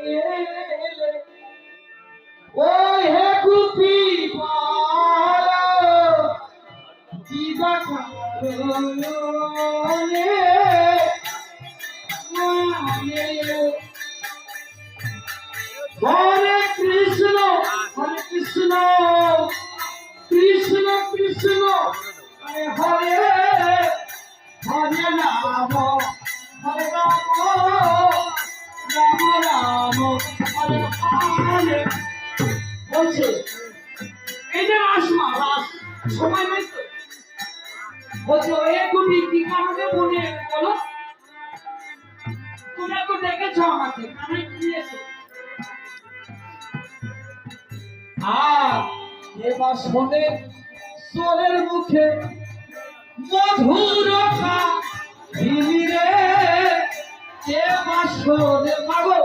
গেলে ও হে গুপি বলো জীবা কারণে হরে কৃষ্ণ কৃষ্ণ কৃষ্ণ হরে হরে রাম হরে রাম রাম রাম হরে হরে বলছে এই যে রাস সময় নাই তো বলছে ওই তুমি কি কারণে মনে বলো তোমরা তো দেখেছো আমাকে কানে নিয়েছো আর এবার শোনে সোলের মুখে মধুরতা হিমিরে এবার শোনে পাগল